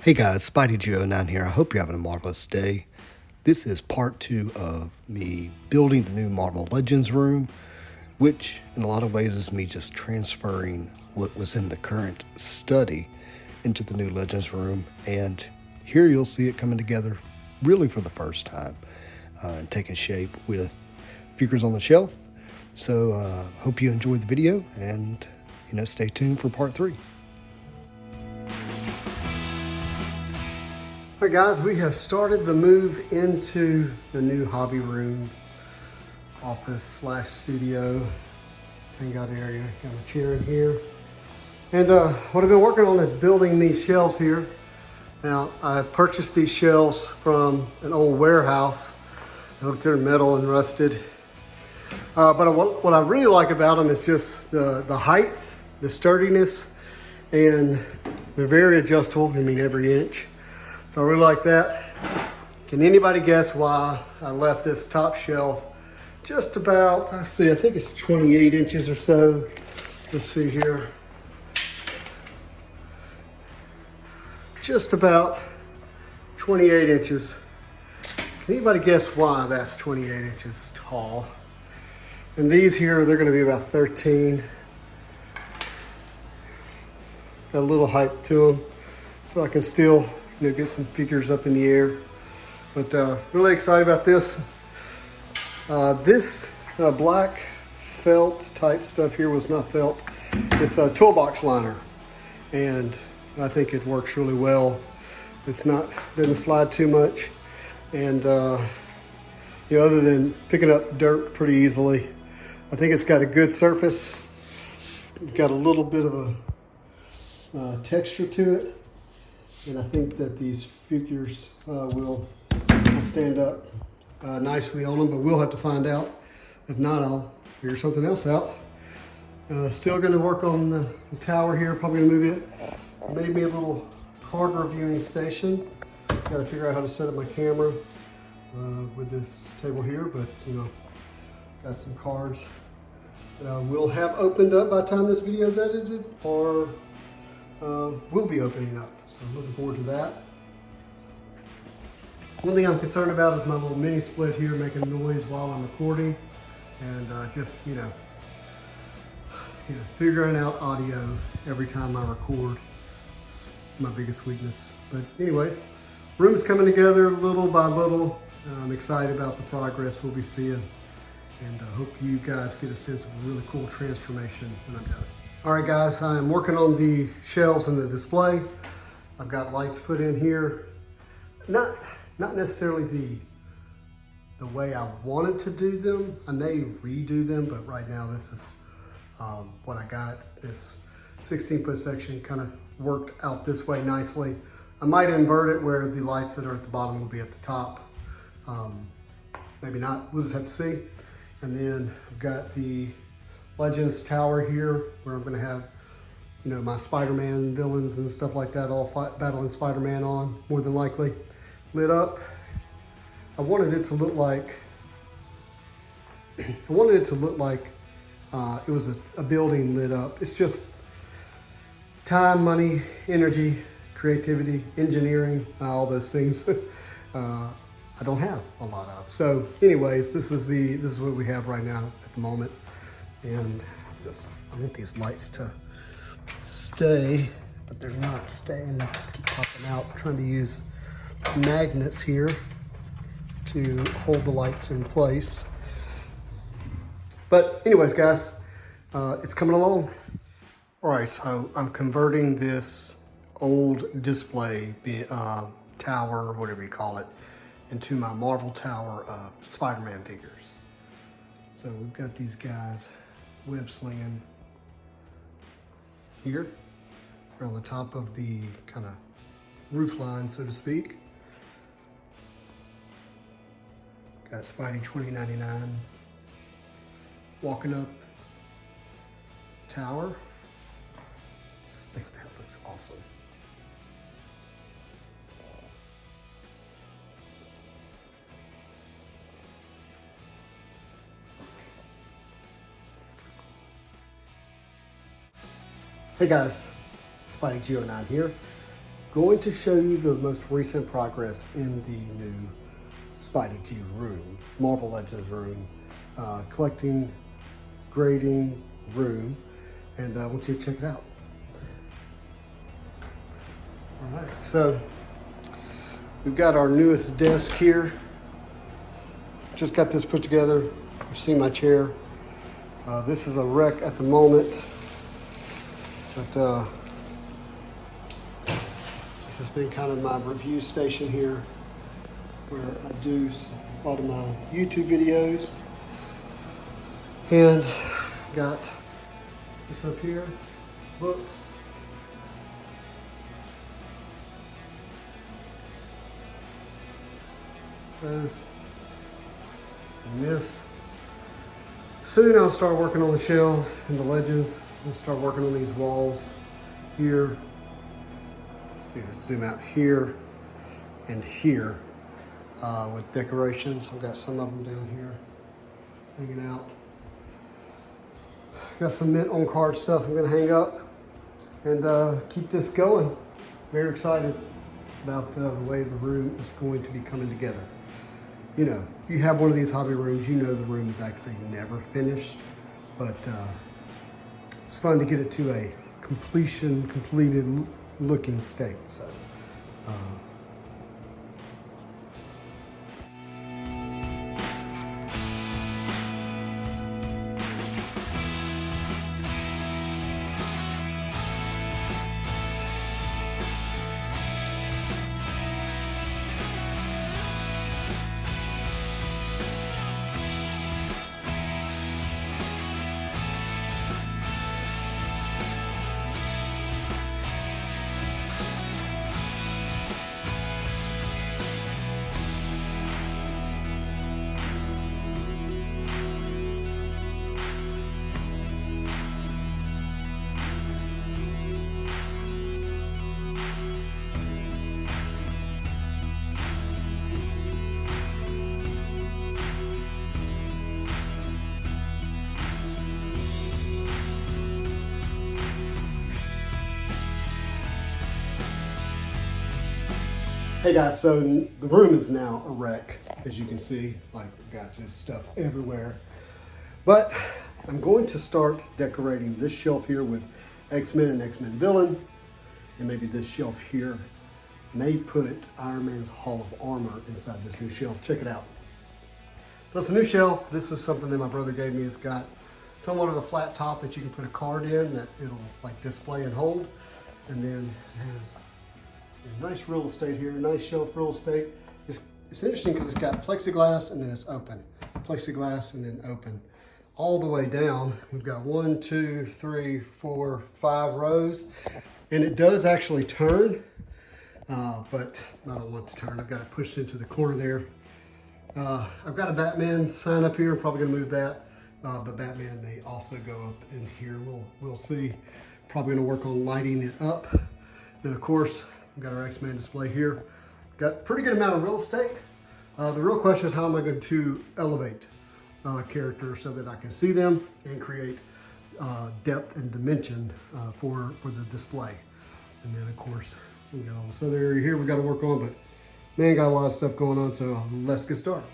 Hey guys, Spidey Geo9 here. I hope you're having a marvelous day. This is part 2 of me building the new Marvel Legends room, which in a lot of ways is me just transferring what was in the current study into the new Legends room. And here you'll see it coming together really for the first time and taking shape with figures on the shelf. So hope you enjoyed the video and stay tuned for part 3. All right, guys, we have started the move into the new hobby room, office / studio, hangout area. Got a chair in here. And what I've been working on is building these shelves here. Now, I purchased these shelves from an old warehouse. They look, they're metal and rusted. But what I really like about them is just the height, the sturdiness, and they're very adjustable, every inch. So I really like that. Can anybody guess why I left this top shelf just about, I think it's 28 inches or so. Let's see here. Just about 28 inches. Can anybody guess why that's 28 inches tall? And these here, they're gonna be about 13. Got a little height to them, so I can still get some figures up in the air. But really excited about this. This black felt type stuff here was not felt. It's a toolbox liner, and I think it works really well. It's not, doesn't slide too much, and other than picking up dirt pretty easily. I think it's got a good surface. It's got a little bit of a texture to it. And I think that these figures will stand up nicely on them, but we'll have to find out. If not, I'll figure something else out. Still gonna work on the tower here, probably gonna move it. Made me a little card reviewing station. Gotta figure out how to set up my camera with this table here, but got some cards that I will have opened up by the time this video is edited, or will be opening up. So I'm looking forward to that. One thing I'm concerned about is my little mini split here making noise while I'm recording, and just figuring out audio every time I record. It's my biggest weakness. But anyways, room's coming together little by little. I'm excited about the progress we'll be seeing, and I hope you guys get a sense of a really cool transformation when I'm done. All right, guys, I'm working on the shelves and the display. I've got lights put in here. Not necessarily the way I wanted to do them. I may redo them, but right now this is what I got. This 16-foot section kind of worked out this way nicely. I might invert it where the lights that are at the bottom will be at the top. Maybe not, we'll just have to see. And then I've got the Legends tower here where I'm gonna have my Spider-Man villains and stuff like that all battling Spider-Man on, more than likely. Lit up. I wanted it to look like it was a building lit up. It's just time, money, energy, creativity, engineering, all those things I don't have a lot of. So anyways, this is what we have right now at the moment. And I want these lights to stay, but they're not staying. They keep popping out. I'm trying to use magnets here to hold the lights in place. But anyways, guys, it's coming along. All right, so I'm converting this old display tower, whatever you call it, into my Marvel Tower Spider-Man figures. So we've got these guys web slinging here around the top of the kind of roof line, so to speak. Got Spidey 2099 walking up the tower. I just think that looks awesome. Hey guys, Spidey Geo9 here. going to show you the most recent progress in the new Spidey G room, Marvel Legends room, collecting, grading room, and I want you to check it out. All right, so we've got our newest desk here. Just got this put together. You see my chair. This is a wreck at the moment, but this has been kind of my review station here, where I do a lot of my YouTube videos. And got this up here, books. Those. And this. Soon I'll start working on the shelves and the legends. I'll start working on these walls here. Let's do it. Zoom out here and here with decorations. I've got some of them down here hanging out. Got some mint on card stuff I'm gonna hang up and keep this going. Very excited about the way the room is going to be coming together. You know, you have one of these hobby rooms, you know the room is actually never finished, but it's fun to get it to a completed looking state. So, hey guys, so the room is now a wreck, as you can see. Like, we've got just stuff everywhere. But I'm going to start decorating this shelf here with X-Men and X-Men villains, and maybe this shelf here may put Iron Man's Hall of Armor inside this new shelf. Check it out. So it's a new shelf. This is something that my brother gave me. It's got somewhat of a flat top that you can put a card in that it'll like display and hold, and then it has nice real estate here, nice shelf real estate. It's interesting because it's got plexiglass and then it's open. Plexiglass and then open. All the way down, we've got 1, 2, 3, 4, 5 rows. And it does actually turn, but I don't want to turn. I've got it pushed into the corner there. I've got a Batman sign up here. I'm probably gonna move that. But Batman may also go up in here. We'll see. Probably gonna work on lighting it up. And of course, we've got our X-Men display here. Got a pretty good amount of real estate. The real question is, how am I going to elevate characters so that I can see them and create depth and dimension for the display. And then of course, we got all this other area here we got to work on, but man, got a lot of stuff going on, so let's get started.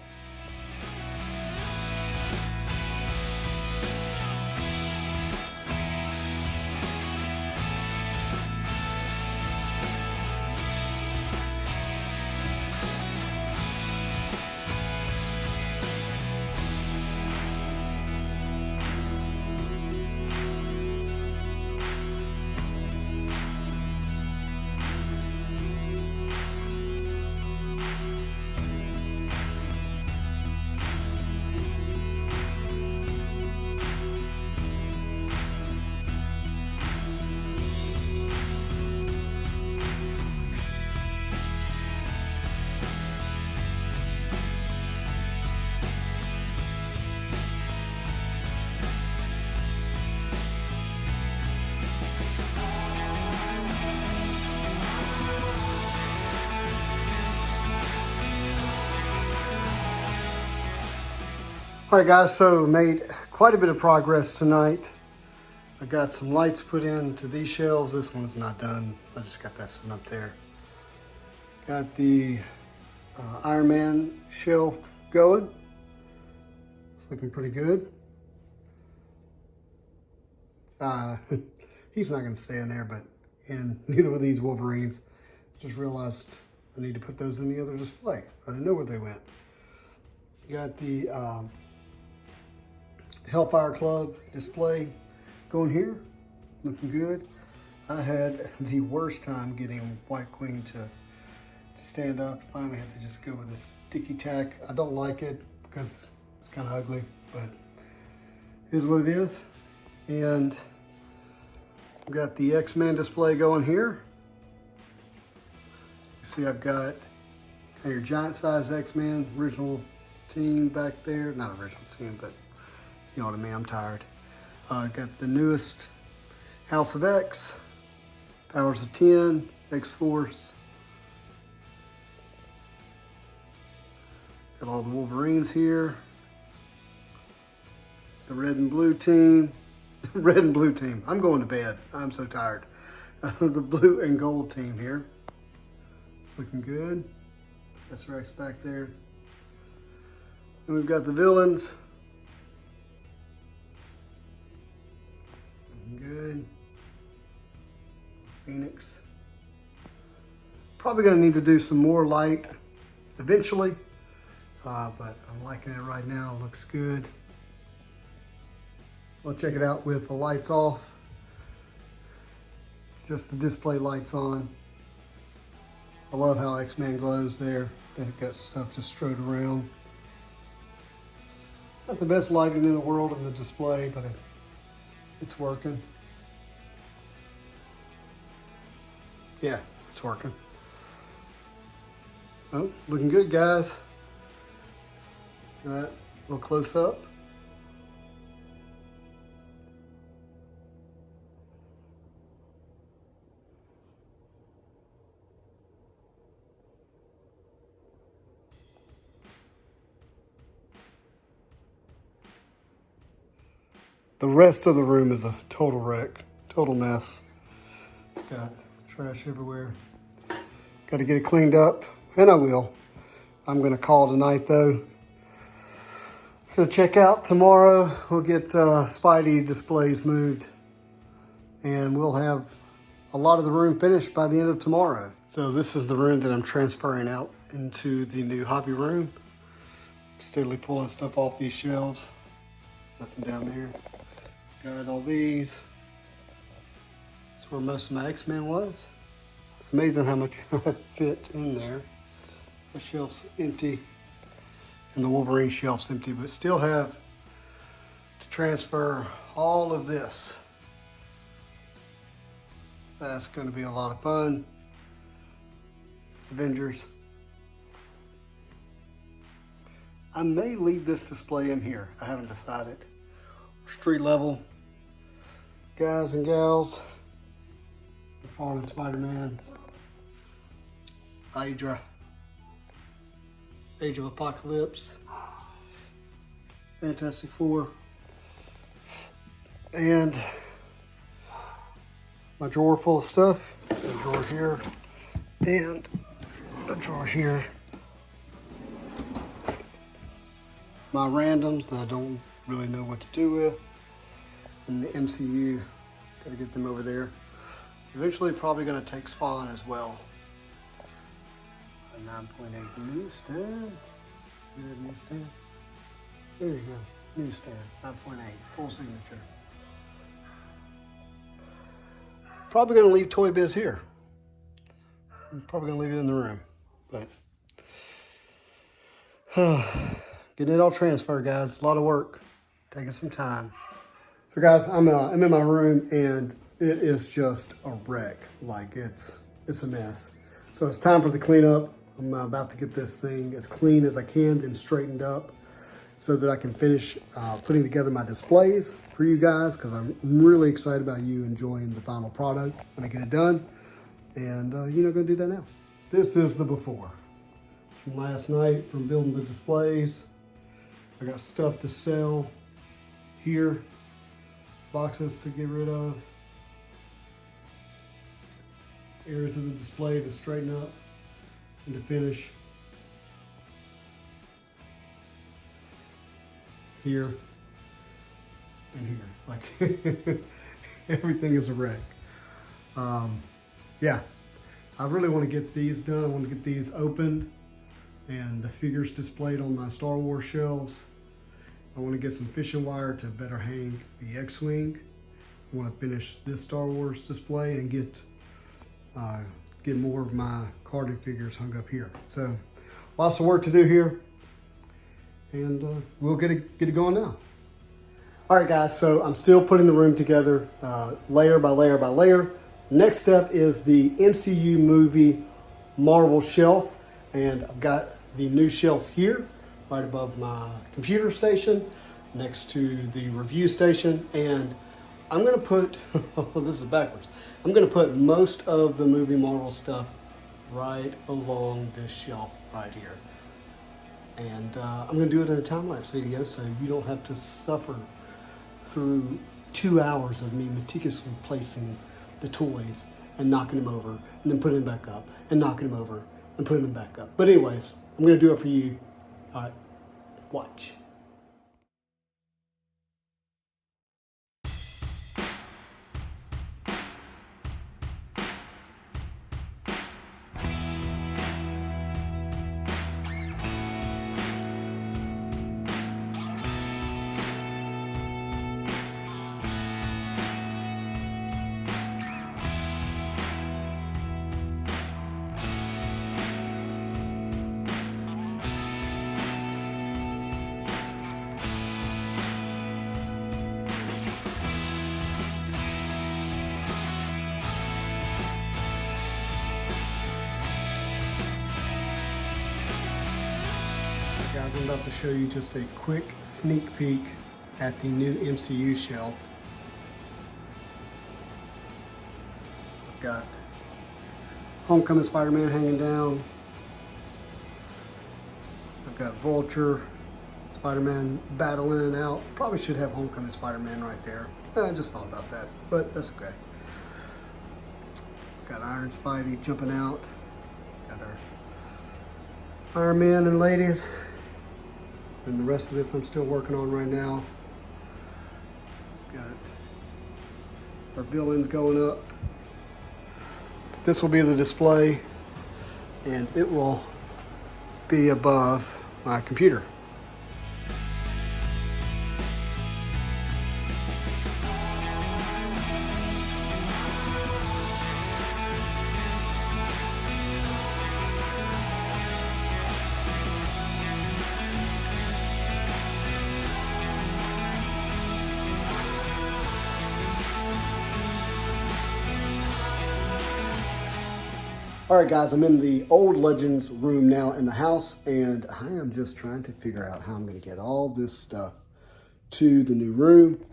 All right guys, so made quite a bit of progress tonight. I got some lights put into these shelves. This one's not done. I just got that sitting up there. Got the Iron Man shelf going. It's looking pretty good. He's not going to stay in there, and neither will these Wolverines. Just realized I need to put those in the other display. I didn't know where they went. Got the Hellfire Club display going here. Looking good. I had the worst time getting White Queen to stand up. Finally had to just go with this sticky tack. I don't like it because it's kind of ugly, but it is what it is. And we've got the X-Men display going here. You see I've got kind of your giant size X-Men, original team back there. Not original team, but you know what I mean, I'm tired. Got the newest House of X, Powers of 10, X-Force. Got all the Wolverines here. The red and blue team. Red and blue team. I'm going to bed. I'm so tired. The blue and gold team here. Looking good. That's Rex back there. And we've got the villains. Looking good. Phoenix. Probably going to need to do some more light eventually. But I'm liking it right now. It looks good. We'll check it out with the lights off. Just the display lights on. I love how X-Men glows there. They've got stuff just strode around. Not the best lighting in the world in the display, but it's working. Yeah, it's working. Oh, looking good, guys. All right, a little close up. The rest of the room is a total wreck, total mess. Got trash everywhere. Got to get it cleaned up, and I will. I'm going to call tonight, though. Gonna check out tomorrow. We'll get Spidey displays moved, and we'll have a lot of the room finished by the end of tomorrow. So this is the room that I'm transferring out into the new hobby room. Steadily pulling stuff off these shelves. Nothing down there. Got all these. That's where most of my X-Men was. It's amazing how much I fit in there. The shelf's empty. And the Wolverine shelf's empty, but still have to transfer all of this. That's going to be a lot of fun. Avengers. I may leave this display in here. I haven't decided. Street level. Guys and gals. The Fallen Spider-Man. Hydra. Age of Apocalypse, Fantastic Four, and my drawer full of stuff. A drawer here, and a drawer here. My randoms that I don't really know what to do with, and the MCU. Got to get them over there. Eventually, probably going to take Spawn as well. 9.8 newsstand. See that newsstand? There you go. Newsstand. 9.8. Full signature. Probably going to leave Toy Biz here. I'm probably going to leave it in the room. But getting it all transferred, guys. A lot of work. Taking some time. So, guys, I'm in my room, and it is just a wreck. Like, it's a mess. So it's time for the cleanup. I'm about to get this thing as clean as I can, then straightened up so that I can finish putting together my displays for you guys, because I'm really excited about you enjoying the final product when I get it done. And you're going to do that now. This is the before. It's from last night, from building the displays. I got stuff to sell here, boxes to get rid of, areas of the display to straighten up. and the finish here and here. Like everything is a wreck. Yeah, I really want to get these done. I want to get these opened and the figures displayed on my Star Wars shelves. I want to get some fishing wire to better hang the X-Wing. I want to finish this Star Wars display and get more of my carded figures hung up here. So lots of work to do here, and we'll get it going now. All right, guys, so I'm still putting the room together layer by layer by layer. Next step is the MCU movie Marvel shelf, and I've got the new shelf here right above my computer station next to the review station, and I'm gonna put, this is backwards, I'm gonna put most of the movie Marvel stuff right along this shelf right here. And I'm gonna do it in a time-lapse video so you don't have to suffer through 2 hours of me meticulously placing the toys and knocking them over and then putting them back up and knocking them over and putting them back up. But anyways, I'm gonna do it for you. All right, watch. Guys, I'm about to show you just a quick sneak peek at the new MCU shelf. So I've got Homecoming Spider-Man hanging down. I've got Vulture, Spider-Man battling out. Probably should have Homecoming Spider-Man right there. I just thought about that, but that's okay. Got Iron Spidey jumping out. Got our Iron Man and ladies. And the rest of this I'm still working on right now. Got our villains going up. But this will be the display, and it will be above my computer. All right, guys, I'm in the old Legends room now in the house, and I am just trying to figure out how I'm going to get all this stuff to the new room.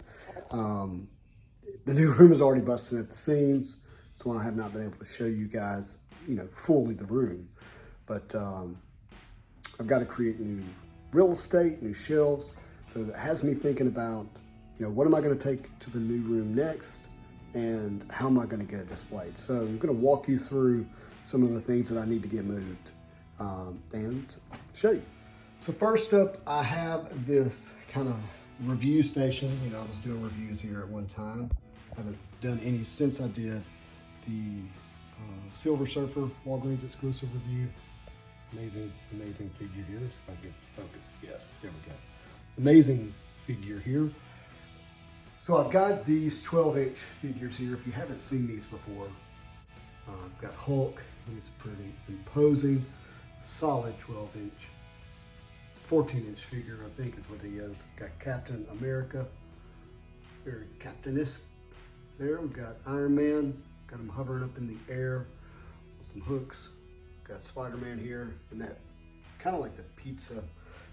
The new room is already busting at the seams, so I have not been able to show you guys, fully the room. But I've got to create new real estate, new shelves, so that has me thinking about, what am I going to take to the new room next, and how am I going to get it displayed? So I'm going to walk you through some of the things that I need to get moved and show you. So first up, I have this kind of review station. I was doing reviews here at one time. Haven't done any since I did the Silver Surfer Walgreens exclusive review. Amazing figure here. If I get focus, yes, there we go. Amazing figure here. So I've got these 12-inch figures here. If you haven't seen these before, I've got Hulk. He's a pretty imposing, solid 12-inch, 14-inch figure, I think is what he is. Got Captain America, very Captain-esque there. We've got Iron Man, got him hovering up in the air with some hooks. Got Spider-Man here in that kind of like the pizza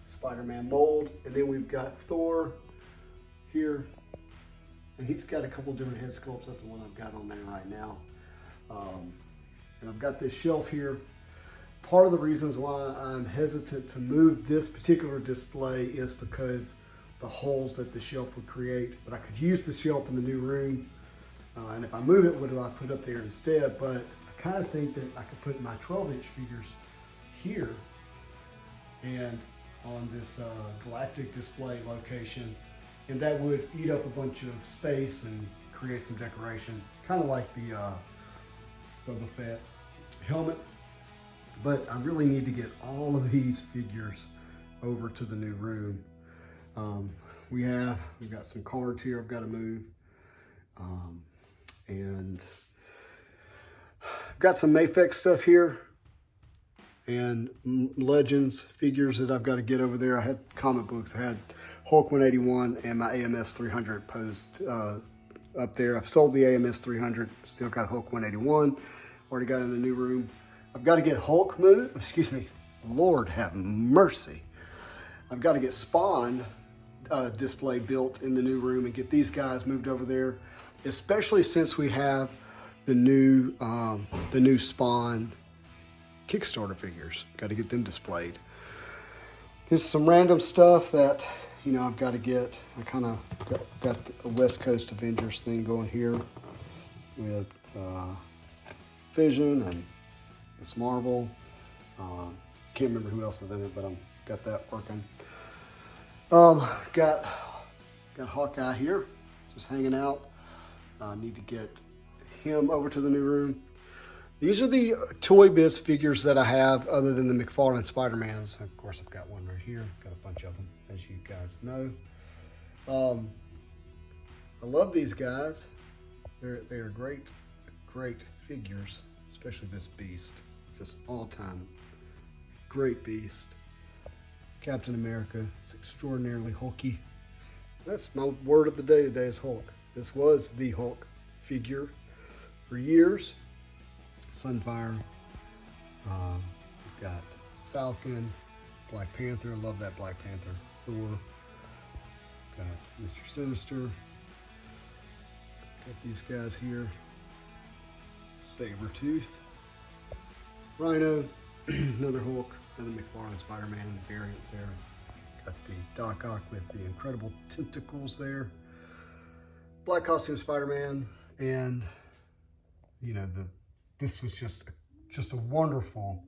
Spider-Man mold. And then we've got Thor here. And he's got a couple different head sculpts. That's the one I've got on there right now. And I've got this shelf here. Part of the reasons why I'm hesitant to move this particular display is because the holes that the shelf would create. But I could use the shelf in the new room. And if I move it, what do I put up there instead? But I kind of think that I could put my 12-inch figures here and on this galactic display location, and that would eat up a bunch of space and create some decoration, kind of like the Boba Fett helmet. But I really need to get all of these figures over to the new room. We've got some cards here I've got to move, and I've got some Mafex stuff here and Legends figures that I've got to get over there. I had comic books. I had Hulk 181 and my AMS 300 posed up there. I've sold the AMS 300, still got Hulk 181, already got in the new room. I've got to get Hulk moved, excuse me, Lord have mercy. I've got to get Spawn display built in the new room and get these guys moved over there, especially since we have the new Spawn Kickstarter figures. Got to get them displayed. There's some random stuff that, you know, I've got to get. I kind of got a West Coast Avengers thing going here with Vision and Miss Marvel. Can't remember who else is in it, but I'm got that working. Got Hawkeye here, just hanging out. Need to get him over to the new room. These are the Toy Biz figures that I have other than the McFarlane Spider-Mans. Of course, I've got one right here. Got a bunch of them, as you guys know. I love these guys. They are great figures, especially this Beast. Just all-time great Beast. Captain America is extraordinarily hulky. That's my word of the day today is Hulk. This was the Hulk figure for years. Sunfire. We've got Falcon, Black Panther. Love that Black Panther. Thor. Got Mr. Sinister. Got these guys here. Sabretooth. Rhino. Another Hulk. Another McFarlane Spider-Man variants there. Got the Doc Ock with the incredible tentacles there. Black costume Spider-Man, and you know this was just a wonderful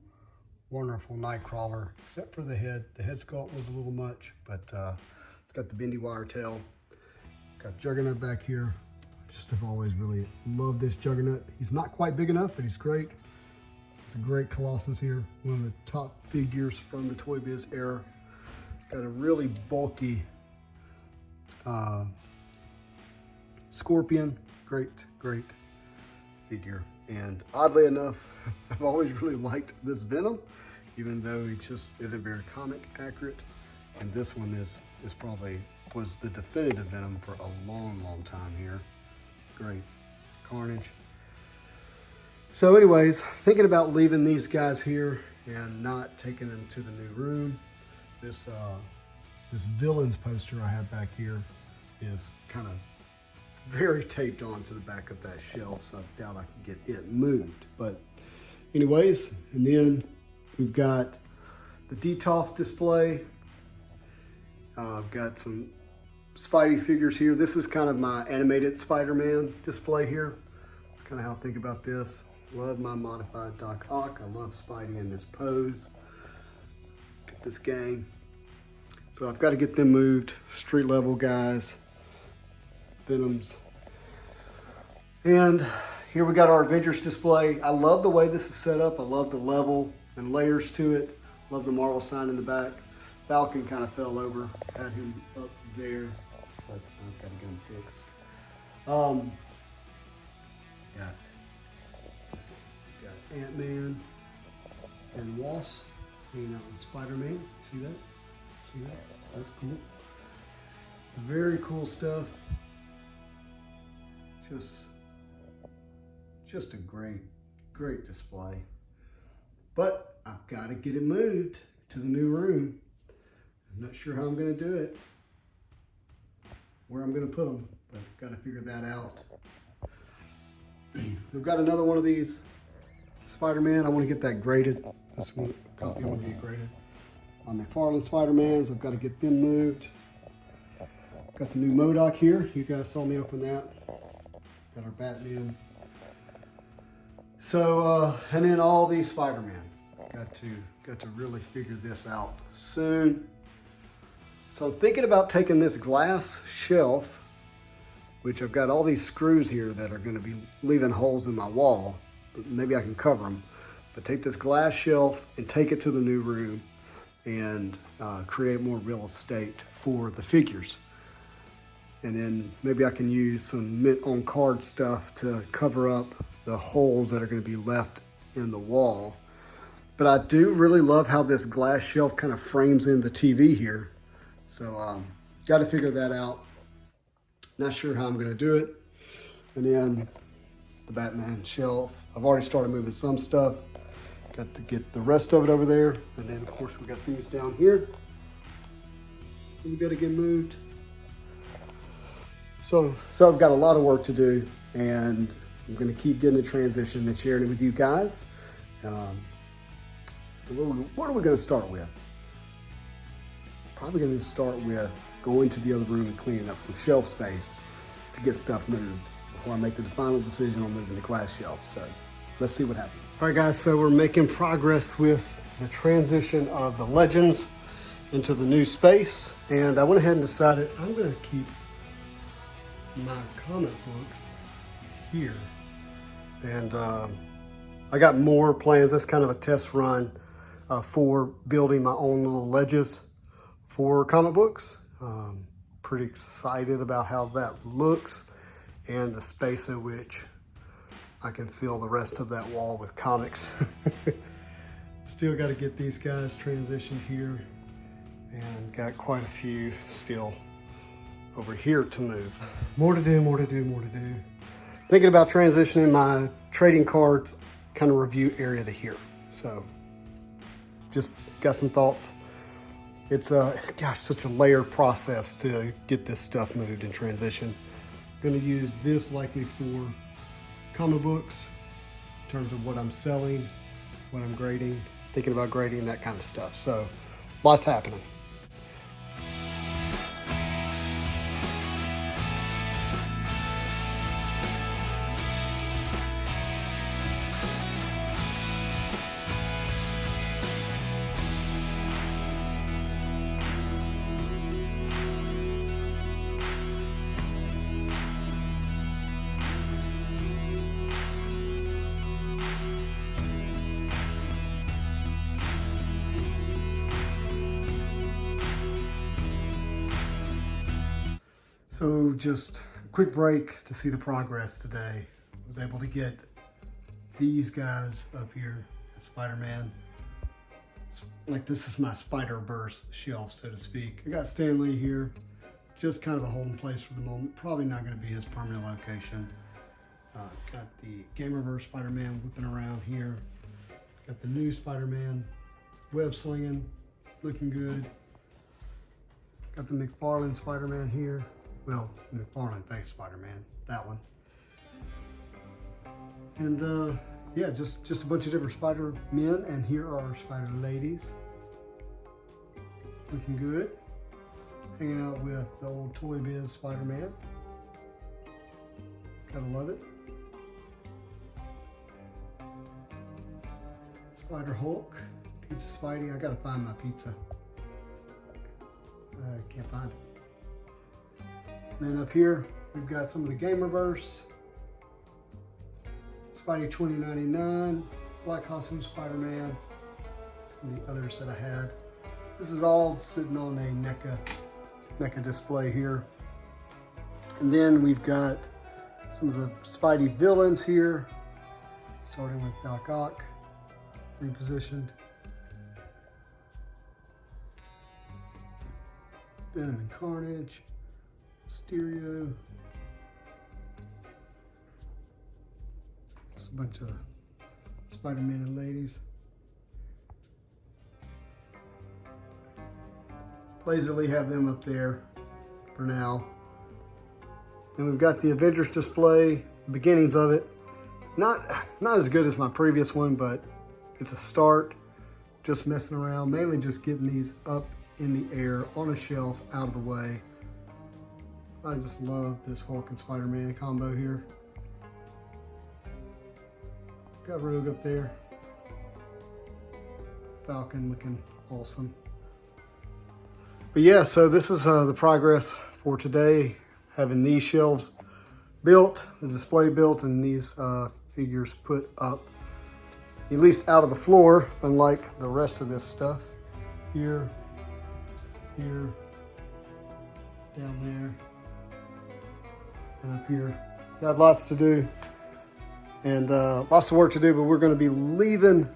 Nightcrawler, except for the head. The head sculpt was a little much, but it's got the bendy wire tail. Got Juggernaut back here. Just have always really loved this Juggernaut. He's not quite big enough, but he's great. It's a great Colossus here. One of the top figures from the Toy Biz era. Got a really bulky Scorpion. Great figure. And oddly enough, I've always really liked this Venom, even though he just isn't very comic accurate. And this one was the definitive Venom for a long time here. Great. Carnage. So anyways, thinking about leaving these guys here and not taking them to the new room. This Villains poster I have back here is kind of very taped on to the back of that shelf, so I doubt I can get it moved. But anyways, and then we've got the Detolf display. I've got some Spidey figures here. This is kind of my animated Spider-Man display here. That's kind of how I think about this. Love my modified Doc Ock. I love Spidey in this pose. Get this gang. So I've got to get them moved. Street level guys. Venoms. And here we got our Avengers display. I love the way this is set up. I love the level and layers to it. Love the Marvel sign in the back. Falcon kind of fell over. Had him up there, but I've got to get him fixed. Got Ant-Man and Wasp hanging out with Spider-Man. See that? See that? That's cool. Very cool stuff. Just a great display. But I've got to get it moved to the new room. I'm not sure how I'm going to do it, where I'm going to put them, but I've got to figure that out. I've got another one of these Spider-Man. I want to get that graded. This one copy I want to get graded. On McFarlane Spider-Mans, I've got to get them moved. Got the new MODOK here. You guys saw me open that. Got our Batman. So, and then all these Spider-Man. Got got to really figure this out soon. So I'm thinking about taking this glass shelf, which I've got all these screws here that are going to be leaving holes in my wall, but maybe I can cover them. But take this glass shelf and take it to the new room and create more real estate for the figures. And then maybe I can use some mint on card stuff to cover up the holes that are going to be left in the wall. But I do really love how this glass shelf kind of frames in the TV here. So got to figure that out. Not sure how I'm going to do it. And then the Batman shelf. I've already started moving some stuff. Got to get the rest of it over there. And then of course we got these down here. We got to get moved. So I've got a lot of work to do, and I'm going to keep getting a transition and sharing it with you guys. What are we going to start with? Probably going to start with going to the other room and cleaning up some shelf space to get stuff moved before I make the final decision on moving the glass shelf. So let's see what happens. All right, guys, so we're making progress with the transition of the Legends into the new space, and I went ahead and decided I'm going to keep my comic books here. And I got more plans. That's kind of a test run for building my own little ledges for comic books. Pretty excited about how that looks and the space in which I can fill the rest of that wall with comics. Still got to get these guys transitioned here, and got quite a few still over here to move. More to do, more to do, more to do. Thinking about transitioning my trading cards kind of review area to here. So just got some thoughts. It's such a layered process to get this stuff moved and transition. Going to use this likely for comic books in terms of what I'm selling, what I'm grading, thinking about grading, that kind of stuff. So lots happening. So just a quick break to see the progress today. I was able to get these guys up here, Spider-Man. Like, this is my Spider-Verse shelf, so to speak. I got Stan Lee here, just kind of a holding place for the moment. Probably not going to be his permanent location. Got the Gamerverse Spider-Man whipping around here. Got the new Spider-Man web slinging, looking good. Got the McFarlane Spider-Man here. Well, McFarlane-based Spider-Man, that one. And yeah, just a bunch of different Spider-Men, and here are Spider-Ladies. Looking good. Hanging out with the old Toy Biz Spider-Man. Gotta love it. Spider-Hulk, Pizza Spidey. I gotta find my pizza. I can't find it. And then up here, we've got some of the Gamerverse. Spidey 2099, Black Costume Spider-Man, some of the others that I had. This is all sitting on a NECA display here. And then we've got some of the Spidey villains here, starting with Doc Ock, repositioned. Venom and Carnage. Mysterio. Just a bunch of Spider-Man and ladies. Lazily have them up there for now. And we've got the Avengers display, the beginnings of it. Not as good as my previous one, but it's a start. Just messing around, mainly just getting these up in the air on a shelf out of the way. I just love this Hulk and Spider-Man combo here. Got Rogue up there. Falcon looking awesome. But yeah, so this is the progress for today. Having these shelves built, the display built, and these figures put up, at least out of the floor, unlike the rest of this stuff. Here, here, down there, and up here. Got lots to do and lots of work to do, but we're going to be leaving.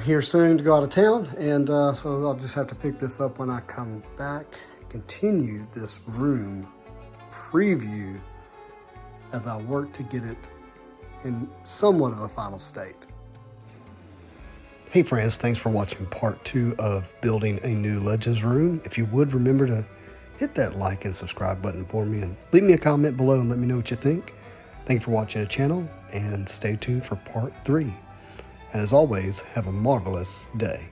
Here soon to go out of town, and so I'll just have to pick this up when I come back and continue this room preview as I work to get it in somewhat of a final state. Hey friends, thanks for watching part 2 of building a new Legends room. If you would, remember to hit that like and subscribe button for me, and leave me a comment below and let me know what you think. Thanks for watching the channel, and stay tuned for part 3. And as always, have a marvelous day.